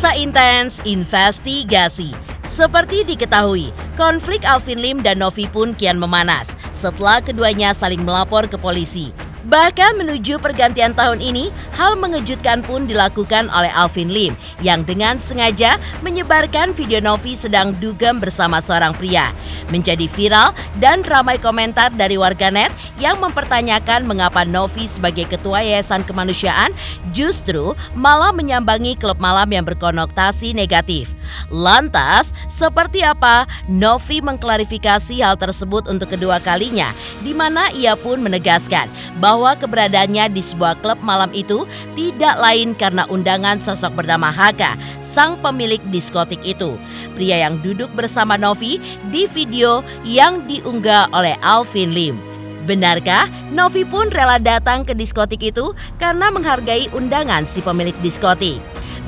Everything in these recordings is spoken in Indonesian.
Masa intens investigasi. Seperti diketahui, konflik Alvin Lim dan Novi pun kian memanas setelah keduanya saling melapor ke polisi. Bahkan menuju pergantian tahun ini, hal mengejutkan pun dilakukan oleh Alvin Lim yang dengan sengaja menyebarkan video Novi sedang dugem bersama seorang pria. Menjadi viral dan ramai komentar dari warganet yang mempertanyakan mengapa Novi sebagai ketua Yayasan Kemanusiaan justru malah menyambangi klub malam yang berkonotasi negatif. Lantas, seperti apa Novi mengklarifikasi hal tersebut untuk kedua kalinya, di mana ia pun menegaskan bahwa keberadaannya di sebuah klub malam itu tidak lain karena undangan sosok bernama Haka, sang pemilik diskotik itu. Pria yang duduk bersama Novi di video yang diunggah oleh Alvin Lim. Benarkah Novi pun rela datang ke diskotik itu karena menghargai undangan si pemilik diskotik?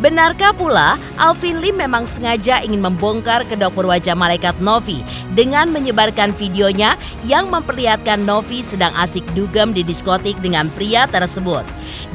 Benarkah pula Alvin Lim memang sengaja ingin membongkar kedok wajah malaikat Novi dengan menyebarkan videonya yang memperlihatkan Novi sedang asik dugem di diskotik dengan pria tersebut?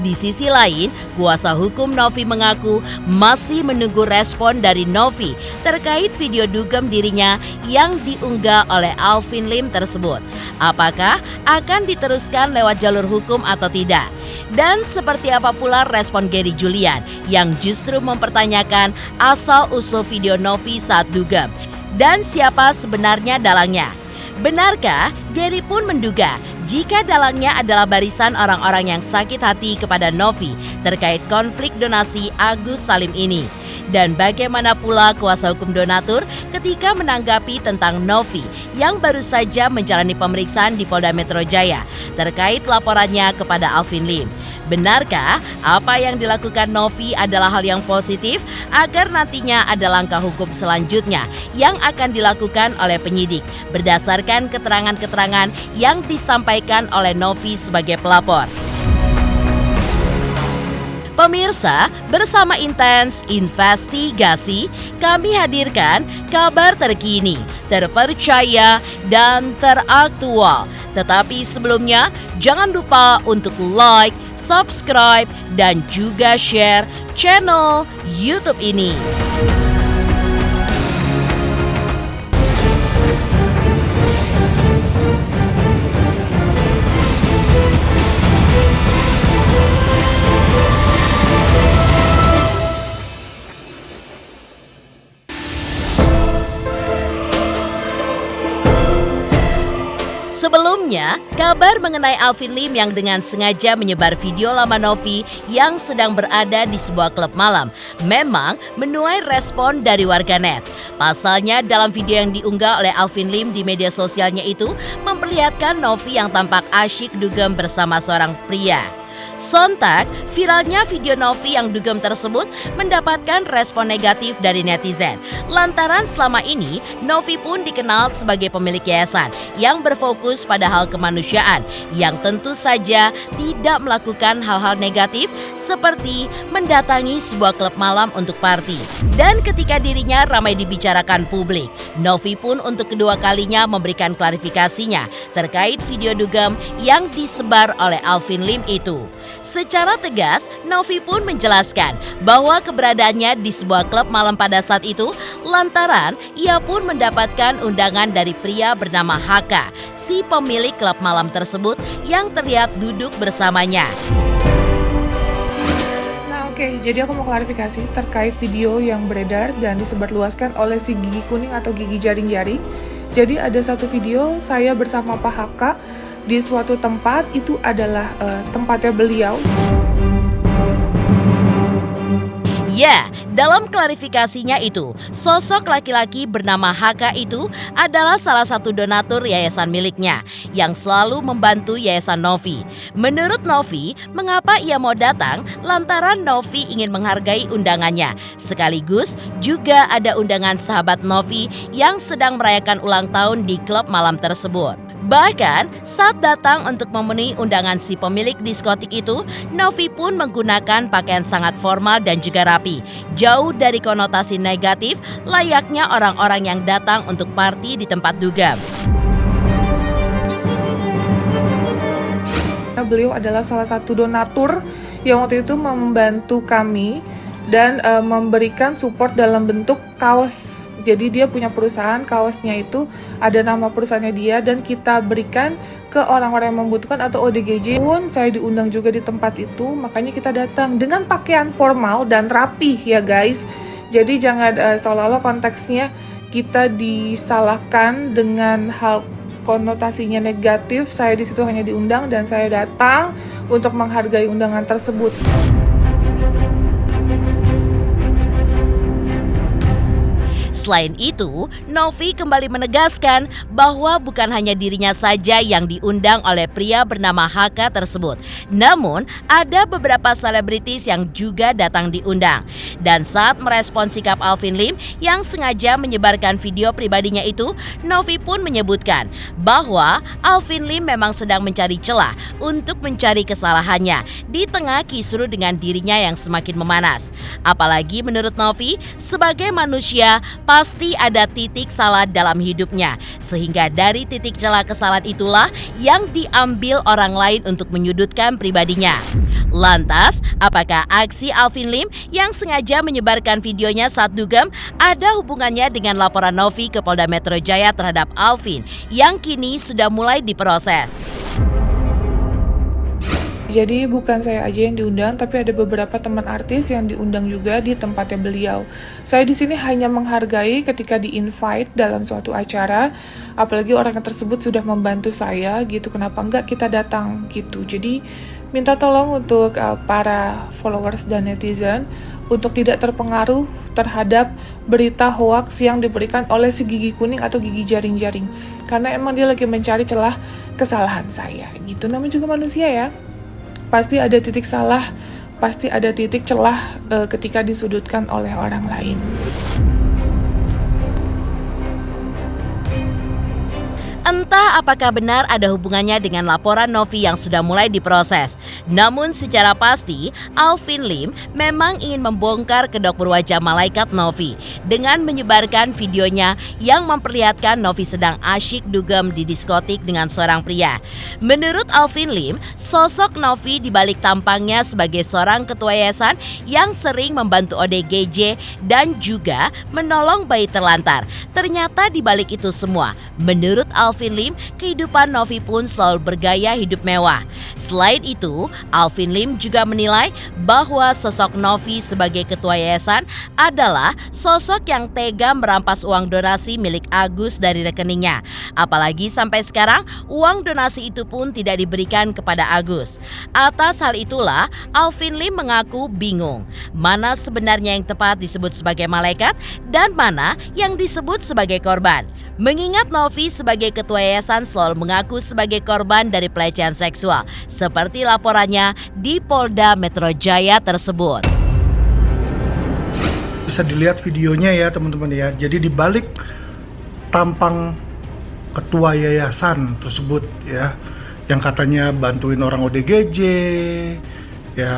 Di sisi lain, kuasa hukum Novi mengaku masih menunggu respon dari Novi terkait video dugem dirinya yang diunggah oleh Alvin Lim tersebut. Apakah akan diteruskan lewat jalur hukum atau tidak? Dan seperti apa pula respon Gary Julian yang justru mempertanyakan asal-usul video Novi saat dugem? Dan siapa sebenarnya dalangnya? Benarkah Gary pun menduga jika dalangnya adalah barisan orang-orang yang sakit hati kepada Novi terkait konflik donasi Agus Salim ini? Dan bagaimana pula kuasa hukum donatur ketika menanggapi tentang Novi yang baru saja menjalani pemeriksaan di Polda Metro Jaya terkait laporannya kepada Alvin Lim? Benarkah apa yang dilakukan Novi adalah hal yang positif agar nantinya ada langkah hukum selanjutnya yang akan dilakukan oleh penyidik berdasarkan keterangan-keterangan yang disampaikan oleh Novi sebagai pelapor? Pemirsa, bersama Intens Investigasi, kami hadirkan kabar terkini, terpercaya, dan teraktual. Tetapi sebelumnya, jangan lupa untuk like, subscribe, dan juga share channel YouTube ini. Sebelumnya, kabar mengenai Alvin Lim yang dengan sengaja menyebar video lama Novi yang sedang berada di sebuah klub malam memang menuai respon dari warganet. Pasalnya dalam video yang diunggah oleh Alvin Lim di media sosialnya itu memperlihatkan Novi yang tampak asyik dugem bersama seorang pria. Sontak, viralnya video Novi yang dugem tersebut mendapatkan respon negatif dari netizen. Lantaran selama ini, Novi pun dikenal sebagai pemilik yayasan yang berfokus pada hal kemanusiaan yang tentu saja tidak melakukan hal-hal negatif seperti mendatangi sebuah klub malam untuk party. Dan ketika dirinya ramai dibicarakan publik, Novi pun untuk kedua kalinya memberikan klarifikasinya terkait video dugem yang disebar oleh Alvin Lim itu. Secara tegas, Novi pun menjelaskan bahwa keberadaannya di sebuah klub malam pada saat itu lantaran ia pun mendapatkan undangan dari pria bernama Haka, si pemilik klub malam tersebut yang terlihat duduk bersamanya. Oke, jadi aku mau klarifikasi terkait video yang beredar dan disebarluaskan oleh si Gigi Kuning atau Gigi Jaring-Jaring. Jadi ada satu video saya bersama Pak Haka di suatu tempat, itu adalah tempatnya beliau. Ya, dalam klarifikasinya itu, sosok laki-laki bernama Haka itu adalah salah satu donatur yayasan miliknya yang selalu membantu yayasan Novi. Menurut Novi, mengapa ia mau datang? Lantaran Novi ingin menghargai undangannya. Sekaligus juga ada undangan sahabat Novi yang sedang merayakan ulang tahun di klub malam tersebut. Bahkan saat datang untuk memenuhi undangan si pemilik diskotik itu, Novi pun menggunakan pakaian sangat formal dan juga rapi, jauh dari konotasi negatif layaknya orang-orang yang datang untuk party di tempat dugem. Beliau adalah salah satu donatur yang waktu itu membantu kami dan memberikan support dalam bentuk kaos. Jadi dia punya perusahaan, kaosnya itu ada nama perusahaannya dia, dan kita berikan ke orang-orang yang membutuhkan atau ODGJ. Pun saya diundang juga di tempat itu, makanya kita datang dengan pakaian formal dan rapih ya guys. Jadi jangan seolah-olah konteksnya kita disalahkan dengan hal konotasinya negatif. Saya di situ hanya diundang dan saya datang untuk menghargai undangan tersebut. Selain itu, Novi kembali menegaskan bahwa bukan hanya dirinya saja yang diundang oleh pria bernama HK tersebut. Namun, ada beberapa selebritis yang juga datang diundang. Dan saat merespons sikap Alvin Lim yang sengaja menyebarkan video pribadinya itu, Novi pun menyebutkan bahwa Alvin Lim memang sedang mencari celah untuk mencari kesalahannya di tengah kisruh dengan dirinya yang semakin memanas. Apalagi menurut Novi, sebagai manusia, pasti ada titik salah dalam hidupnya, sehingga dari titik celah kesalahan itulah yang diambil orang lain untuk menyudutkan pribadinya. Lantas, apakah aksi Alvin Lim yang sengaja menyebarkan videonya saat dugem ada hubungannya dengan laporan Novi ke Polda Metro Jaya terhadap Alvin yang kini sudah mulai diproses? Jadi bukan saya aja yang diundang, tapi ada beberapa teman artis yang diundang juga di tempatnya beliau. Saya di sini hanya menghargai ketika di-invite dalam suatu acara, apalagi orang tersebut sudah membantu saya gitu, kenapa enggak kita datang gitu. Jadi minta tolong untuk para followers dan netizen untuk tidak terpengaruh terhadap berita hoaks yang diberikan oleh si gigi kuning atau gigi jaring-jaring. Karena emang dia lagi mencari celah kesalahan saya gitu, namanya juga manusia ya. Pasti ada titik salah, pasti ada titik celah ketika disudutkan oleh orang lain. Entah apakah benar ada hubungannya dengan laporan Novi yang sudah mulai diproses. Namun secara pasti, Alvin Lim memang ingin membongkar kedok berwajah malaikat Novi dengan menyebarkan videonya yang memperlihatkan Novi sedang asyik dugem di diskotik dengan seorang pria. Menurut Alvin Lim, sosok Novi di balik tampangnya sebagai seorang ketua yayasan yang sering membantu ODGJ dan juga menolong bayi terlantar. Ternyata di balik itu semua, menurut Alvin Lim, kehidupan Novi pun selalu bergaya hidup mewah. Selain itu, Alvin Lim juga menilai bahwa sosok Novi sebagai ketua yayasan adalah sosok yang tega merampas uang donasi milik Agus dari rekeningnya. Apalagi sampai sekarang, uang donasi itu pun tidak diberikan kepada Agus. Atas hal itulah, Alvin Lim mengaku bingung mana sebenarnya yang tepat disebut sebagai malaikat dan mana yang disebut sebagai korban. Mengingat Novi sebagai ketua yayasan selalu mengaku sebagai korban dari pelecehan seksual, seperti laporannya di Polda Metro Jaya tersebut. Bisa dilihat videonya ya teman-teman ya. Jadi di balik tampang ketua yayasan tersebut ya, yang katanya bantuin orang ODGJ, ya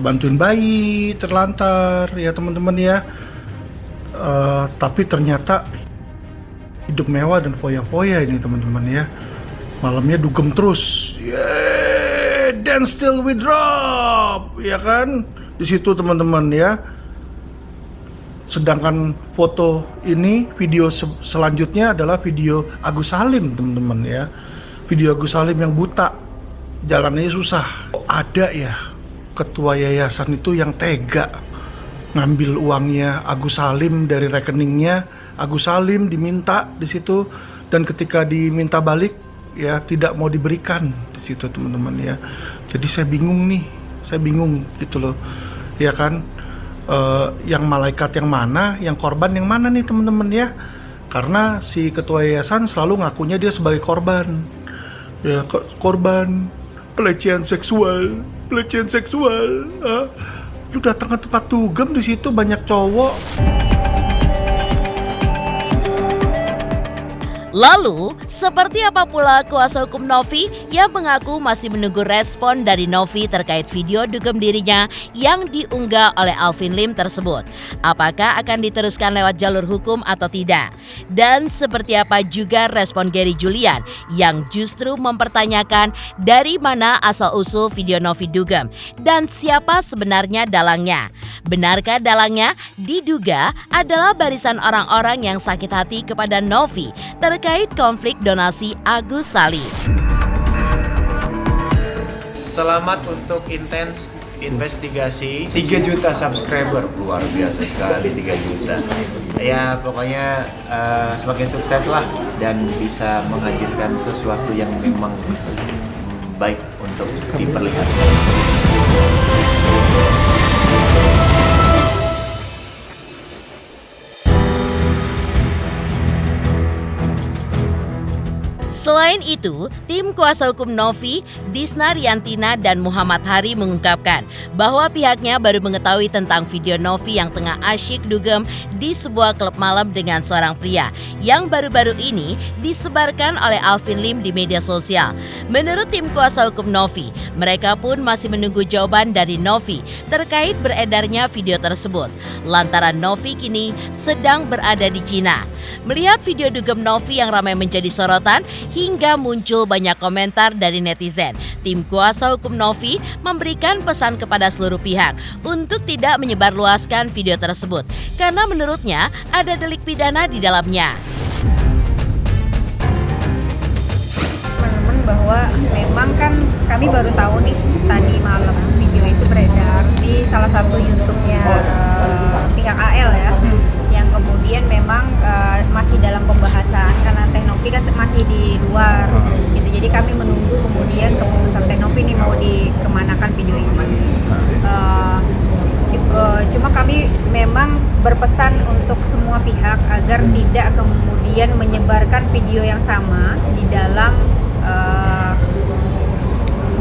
bantuin bayi terlantar ya teman-teman ya. Tapi ternyata hidup mewah dan foya-foya ini teman-teman ya. Malamnya dugem terus, yeah, dance till we drop, ya kan? Di situ teman-teman ya. Sedangkan foto ini, video selanjutnya adalah video Agus Salim teman-teman ya. Video Agus Salim yang buta, jalannya susah. Ada ya ketua yayasan itu yang tega ngambil uangnya Agus Salim dari rekeningnya. Agus Salim diminta di situ, dan ketika diminta balik ya tidak mau diberikan di situ teman-teman ya. Jadi saya bingung gitu loh ya kan. Yang malaikat yang mana, yang korban yang mana nih teman-teman ya. Karena si ketua yayasan selalu ngakunya dia sebagai korban ya, korban pelecehan seksual. Lu datang ke tempat dugem, di situ banyak cowok. Lalu, seperti apa pula kuasa hukum Novi yang mengaku masih menunggu respon dari Novi terkait video dugem dirinya yang diunggah oleh Alvin Lim tersebut? Apakah akan diteruskan lewat jalur hukum atau tidak? Dan seperti apa juga respon Gary Julian yang justru mempertanyakan dari mana asal-usul video Novi dugem dan siapa sebenarnya dalangnya? Benarkah dalangnya diduga adalah barisan orang-orang yang sakit hati kepada Novi terkait konflik donasi Agus Salim? Selamat untuk intens investigasi. 3 juta subscriber, luar biasa sekali 3 juta. Ya pokoknya semakin sukses lah dan bisa menghadirkan sesuatu yang memang baik untuk diperlihatkan. Selain itu, tim kuasa hukum Novi, Disna Riantina dan Muhammad Hari mengungkapkan bahwa pihaknya baru mengetahui tentang video Novi yang tengah asyik dugem di sebuah klub malam dengan seorang pria yang baru-baru ini disebarkan oleh Alvin Lim di media sosial. Menurut tim kuasa hukum Novi, mereka pun masih menunggu jawaban dari Novi terkait beredarnya video tersebut, lantaran Novi kini sedang berada di Cina. Melihat video dugem Novi yang ramai menjadi sorotan hingga muncul banyak komentar dari netizen, tim kuasa hukum Novi memberikan pesan kepada seluruh pihak untuk tidak menyebarluaskan video tersebut karena menurutnya ada delik pidana di dalamnya. Teman-teman, bahwa memang kan kami baru tahu nih tadi malam video itu beredar di salah satu YouTube-nya pihak AL ya, yang kemudian memang masih dalam pembahasan karena Teknopi kan masih di luar gitu. Jadi kami menunggu kemudian keputusan Teknopi ini mau dikemanakan video ini. Cuma kami memang berpesan untuk semua pihak agar tidak kemudian menyebarkan video yang sama di dalam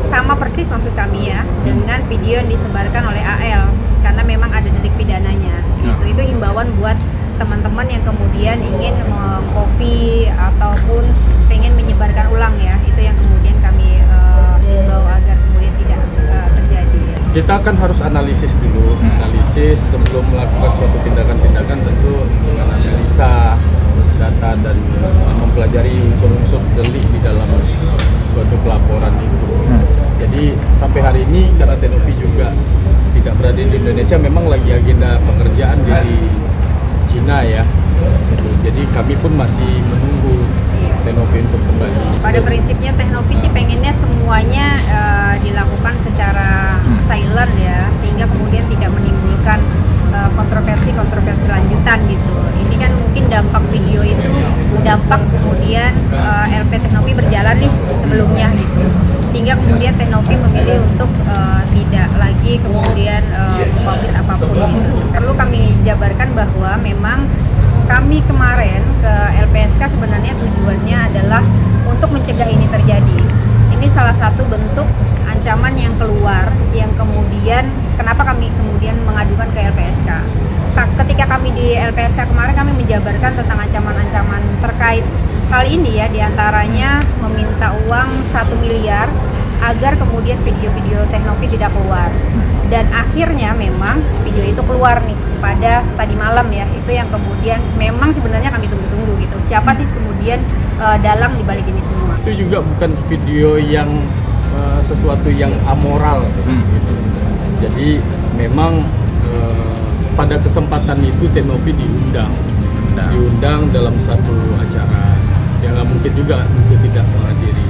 sama persis maksud kami ya dengan video yang disebarkan oleh AL karena memang ada delik pidananya. Itu himbauan buat teman-teman yang kemudian ingin mengcopy ataupun pengen menyebarkan ulang ya, itu yang kemudian kami himbau agar kemudian tidak terjadi. Kita kan harus analisis dulu, analisis sebelum melakukan suatu tindakan-tindakan tentu dengan analisa data dan mempelajari unsur-unsur delik di dalam suatu pelaporan itu. Jadi sampai hari ini karena Teknopi juga tidak berada di Indonesia, memang lagi agenda pekerjaan di Cina ya. Jadi kami pun masih menunggu Teknopi untuk kembali. Pada prinsipnya Teknopi sih pengennya semuanya dilakukan secara silent ya, sehingga kemudian tidak menimbulkan kontroversi lanjutan gitu. Ini kan mungkin dampak video itu dampak kemudian LP Teknopi berjalan nih sebelumnya gitu, sehingga kemudian Teknopi memilih untuk tidak lagi kemudian mempublish apapun gitu. Perlu kami jabarkan bahwa memang kami kemarin ke LPSK sebenarnya tujuannya adalah untuk mencegah ini terjadi. Ini salah satu bentuk ancaman yang keluar yang kemudian kenapa kami kemudian mengadukan ke LPSK. Ketika kami di LPSK kemarin kami menjabarkan tentang ancaman-ancaman terkait hal ini ya, diantaranya meminta uang 1 miliar agar kemudian video-video Teknopi tidak keluar. Dan akhirnya memang video itu keluar nih pada tadi malam ya, itu yang kemudian memang sebenarnya kami tunggu-tunggu gitu. Siapa sih kemudian dalang dibalik ini semua? Itu juga bukan video yang sesuatu yang amoral gitu. Jadi memang pada kesempatan itu Teknopi diundang dalam satu acara yang nggak mungkin juga untuk tidak menghadiri.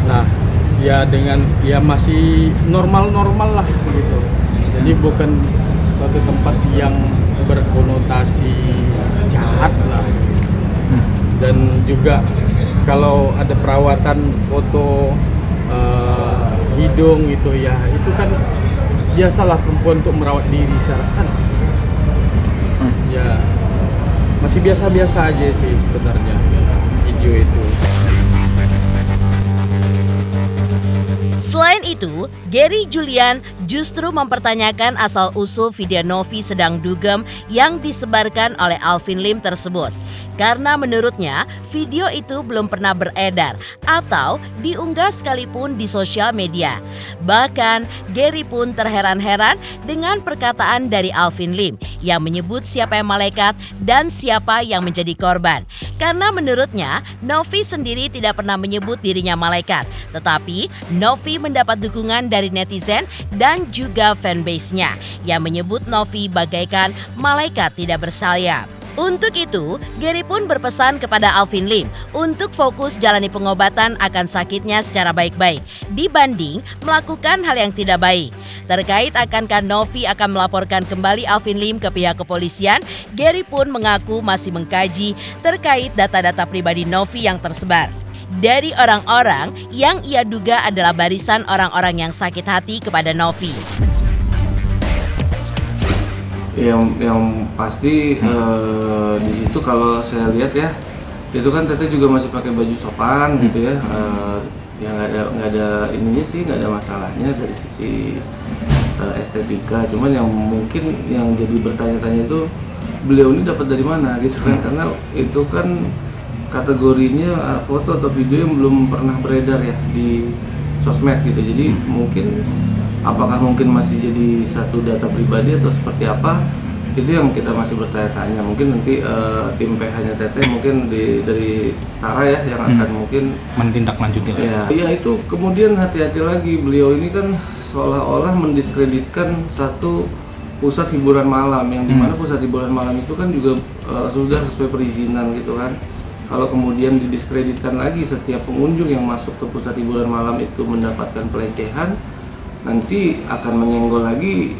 Nah, ya dengan ya masih normal-normal lah gitu. Jadi bukan suatu tempat yang berkonotasi jahat lah. Dan juga kalau ada perawatan foto hidung gitu ya, itu kan biasalah perempuan untuk merawat diri secara kan. Ya masih biasa-biasa aja sih sebenarnya video itu. Selain itu, Gary Julian justru mempertanyakan asal-usul video Novi sedang dugem yang disebarkan oleh Alvin Lim tersebut. Karena menurutnya video itu belum pernah beredar atau diunggah sekalipun di sosial media. Bahkan Gary pun terheran-heran dengan perkataan dari Alvin Lim yang menyebut siapa yang malaikat dan siapa yang menjadi korban. Karena menurutnya Novi sendiri tidak pernah menyebut dirinya malaikat, tetapi Novi mendapat dukungan dari netizen dan juga fanbase-nya yang menyebut Novi bagaikan malaikat tidak bersayap. Untuk itu, Gary pun berpesan kepada Alvin Lim untuk fokus jalani pengobatan akan sakitnya secara baik-baik dibanding melakukan hal yang tidak baik. Terkait akankah Novi akan melaporkan kembali Alvin Lim ke pihak kepolisian, Gary pun mengaku masih mengkaji terkait data-data pribadi Novi yang tersebar dari orang-orang yang ia duga adalah barisan orang-orang yang sakit hati kepada Novi. Yang pasti di situ kalau saya lihat ya, itu kan Teteh juga masih pakai baju sopan gitu ya, ya nggak ada ininya sih, nggak ada masalahnya dari sisi estetika. Cuman yang mungkin yang jadi bertanya-tanya itu beliau ini dapat dari mana gitu kan, karena itu kan kategorinya foto atau video yang belum pernah beredar ya di sosmed gitu. Jadi mungkin apakah mungkin masih jadi satu data pribadi atau seperti apa, itu yang kita masih bertanya-tanya. Mungkin nanti tim PH-nya Teteh mungkin dari Setara ya yang akan mungkin menindaklanjuti ya. Ya itu kemudian hati-hati lagi, beliau ini kan seolah-olah mendiskreditkan satu pusat hiburan malam yang dimana pusat hiburan malam itu kan juga sudah sesuai perizinan gitu kan. Kalau kemudian didiskreditkan lagi setiap pengunjung yang masuk ke pusat hiburan malam itu mendapatkan pelecehan, nanti akan menyenggol lagi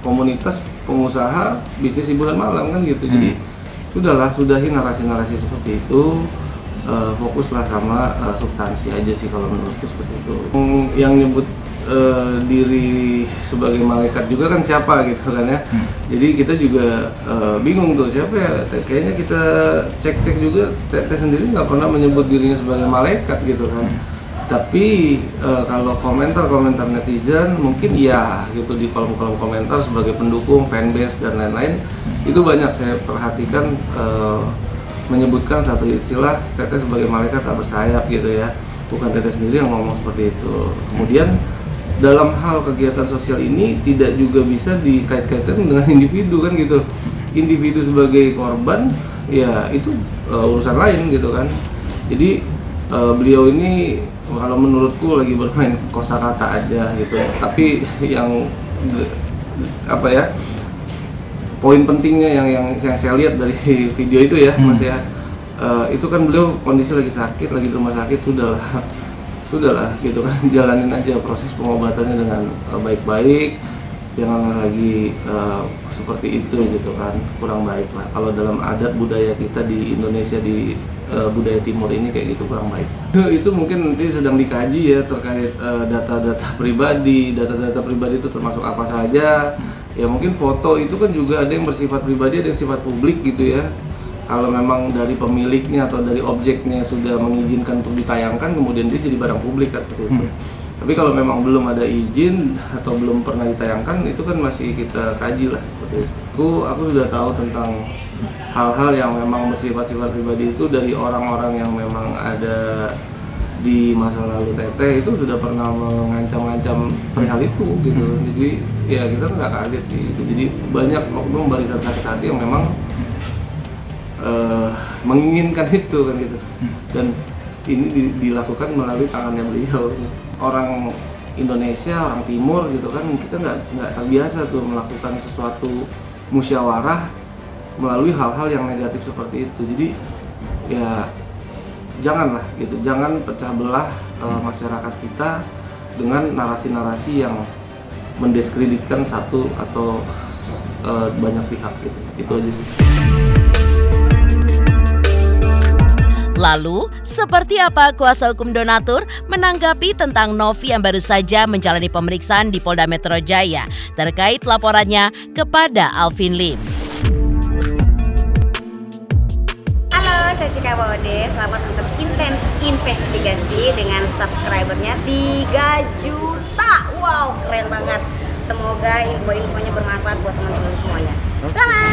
komunitas pengusaha bisnis hiburan malam kan gitu. Jadi sudahi narasi-narasi seperti itu, fokuslah sama substansi aja sih kalau menurutku seperti itu. Yang nyebut diri sebagai malaikat juga kan siapa gitu kan ya. Jadi kita juga bingung tuh siapa ya. Kayaknya kita cek-cek juga, Teteh sendiri nggak pernah menyebut dirinya sebagai malaikat gitu kan. Tapi kalau komentar netizen mungkin iya gitu di kolom-kolom komentar sebagai pendukung, fanbase dan lain-lain, itu banyak saya perhatikan menyebutkan satu istilah Teteh sebagai malaikat tak bersayap gitu ya. Bukan Teteh sendiri yang ngomong seperti itu. Kemudian dalam hal kegiatan sosial ini tidak juga bisa dikait-kaitkan dengan individu kan gitu. Individu sebagai korban ya itu urusan lain gitu kan. Jadi beliau ini kalau menurutku lagi bermain kosakata aja gitu. Tapi yang apa ya, poin pentingnya yang saya lihat dari video itu ya Mas ya, itu kan beliau kondisi lagi sakit, lagi di rumah sakit, sudahlah gitu kan, jalanin aja proses pengobatannya dengan baik-baik, jangan lagi seperti itu gitu kan, kurang baik lah. Kalau dalam adat budaya kita di Indonesia, di budaya timur ini kayak gitu kurang baik. Itu mungkin nanti sedang dikaji ya terkait data-data pribadi itu termasuk apa saja. Ya mungkin foto itu kan juga ada yang bersifat pribadi, ada yang sifat publik gitu ya. Kalau memang dari pemiliknya atau dari objeknya sudah mengizinkan untuk ditayangkan, kemudian dia jadi barang publik kan seperti itu. Tapi kalau memang belum ada izin atau belum pernah ditayangkan, itu kan masih kita kaji lah seperti itu. Aku sudah tahu tentang hal-hal yang memang bersifat-sifat pribadi itu dari orang-orang yang memang ada di masa lalu. Teteh itu sudah pernah mengancam-ngancam perihal itu gitu. Jadi ya kita nggak kaget sih itu. Jadi banyak oknum barisan sakit hati yang memang menginginkan itu kan gitu, dan ini dilakukan melalui tangannya beliau. Orang Indonesia, orang Timur gitu kan, kita nggak terbiasa tuh melakukan sesuatu musyawarah melalui hal-hal yang negatif seperti itu. Jadi ya janganlah gitu, jangan pecah belah masyarakat kita dengan narasi-narasi yang mendiskreditkan satu atau banyak pihak gitu. Itu aja sih. Lalu, seperti apa kuasa hukum donatur menanggapi tentang Novi yang baru saja menjalani pemeriksaan di Polda Metro Jaya terkait laporannya kepada Alvin Lim? Halo, saya Cika Bode. Selamat untuk Intens Investigasi dengan subscribernya 3 juta. Wow, keren banget. Semoga info-infonya bermanfaat buat teman-teman semuanya. Selamat!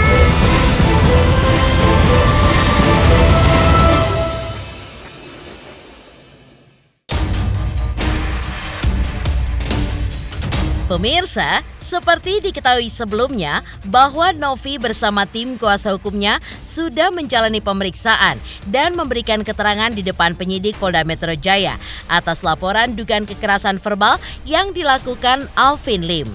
Pemirsa, seperti diketahui sebelumnya bahwa Novi bersama tim kuasa hukumnya sudah menjalani pemeriksaan dan memberikan keterangan di depan penyidik Polda Metro Jaya atas laporan dugaan kekerasan verbal yang dilakukan Alvin Lim.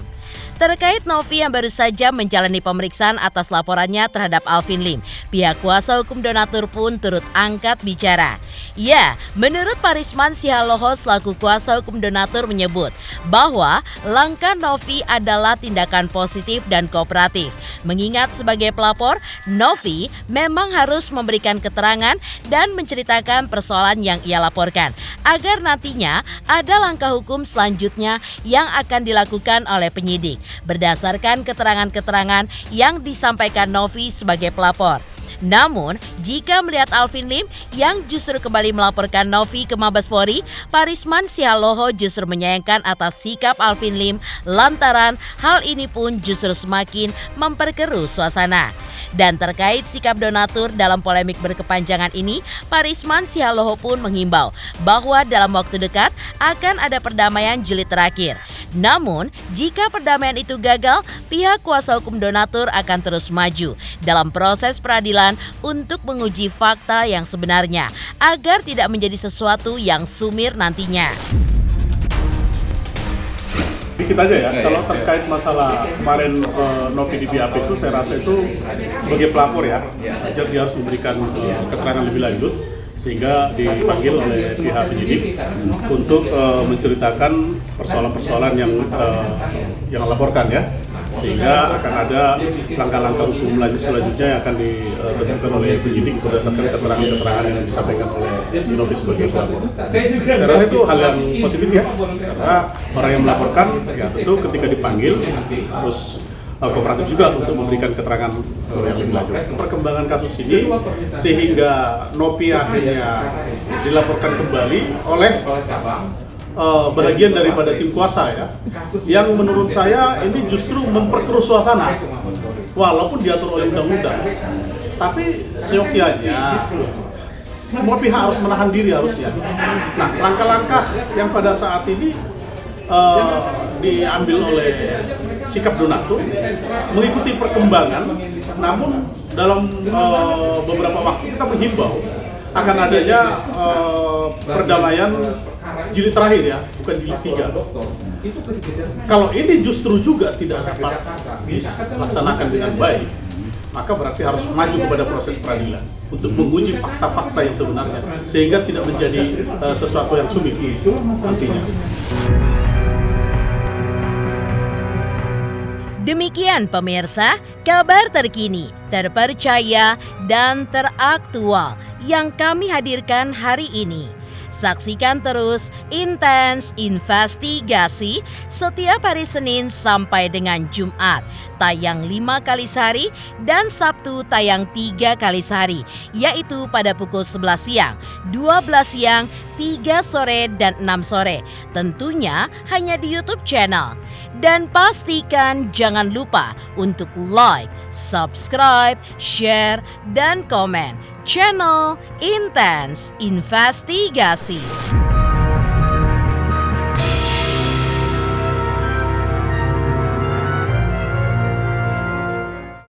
Terkait Novi yang baru saja menjalani pemeriksaan atas laporannya terhadap Alvin Lim, pihak kuasa hukum donatur pun turut angkat bicara. Ya, menurut Parisman Sihaloho selaku kuasa hukum donatur menyebut bahwa langkah Novi adalah tindakan positif dan kooperatif. Mengingat sebagai pelapor, Novi memang harus memberikan keterangan dan menceritakan persoalan yang ia laporkan, agar nantinya ada langkah hukum selanjutnya yang akan dilakukan oleh penyidik berdasarkan keterangan-keterangan yang disampaikan Novi sebagai pelapor. Namun, jika melihat Alvin Lim yang justru kembali melaporkan Novi ke Mabes Polri, Parisman Sihaloho justru menyayangkan atas sikap Alvin Lim lantaran hal ini pun justru semakin memperkeruh suasana. Dan terkait sikap donatur dalam polemik berkepanjangan ini, Parisman Sihaloho pun menghimbau bahwa dalam waktu dekat akan ada perdamaian jilid terakhir. Namun, jika perdamaian itu gagal, pihak kuasa hukum donatur akan terus maju dalam proses peradilan untuk menguji fakta yang sebenarnya agar tidak menjadi sesuatu yang sumir nantinya. Dikit aja ya, kalau terkait masalah kemarin Novi di BAP itu saya rasa itu sebagai pelapor ya, wajar dia harus memberikan keterangan lebih lanjut sehingga dipanggil oleh pihak penyidik untuk menceritakan persoalan-persoalan yang laporkan ya, sehingga akan ada langkah-langkah hukum selanjutnya yang akan ditentukan oleh penyidik berdasarkan keterangan-keterangan yang disampaikan oleh si Novi sebagai pelapor. Saya rasa itu hal yang positif ya, karena orang yang melaporkan ya tentu ketika dipanggil harus kooperatif juga untuk memberikan keterangan yang lebih lanjut. Perkembangan kasus ini sehingga Novi akhirnya dilaporkan kembali oleh bahagian daripada tim kuasa ya, yang menurut saya ini justru memperkeruh suasana walaupun diatur oleh undang-undang, tapi seyogyanya semua pihak harus menahan diri harusnya. Nah, langkah-langkah yang pada saat ini diambil oleh sikap donatur mengikuti perkembangan, namun dalam beberapa waktu kita menghimbau akan adanya perdamaian jilid terakhir ya, bukan jilid 3. Kalau ini justru juga tidak dapat dilaksanakan dengan baik, maka berarti harus maju kepada proses peradilan untuk menguji fakta-fakta yang sebenarnya sehingga tidak menjadi sesuatu yang sumir itu nantinya. Demikian pemirsa, kabar terkini, terpercaya, dan teraktual yang kami hadirkan hari ini. Saksikan terus Intens Investigasi setiap hari Senin sampai dengan Jumat, tayang 5 kali sehari dan Sabtu tayang 3 kali sehari, yaitu pada pukul 11 siang, 12 siang, 3 sore, dan 6 sore. Tentunya hanya di YouTube channel. Dan pastikan jangan lupa untuk like, subscribe, share, dan komen channel Intens Investigasi.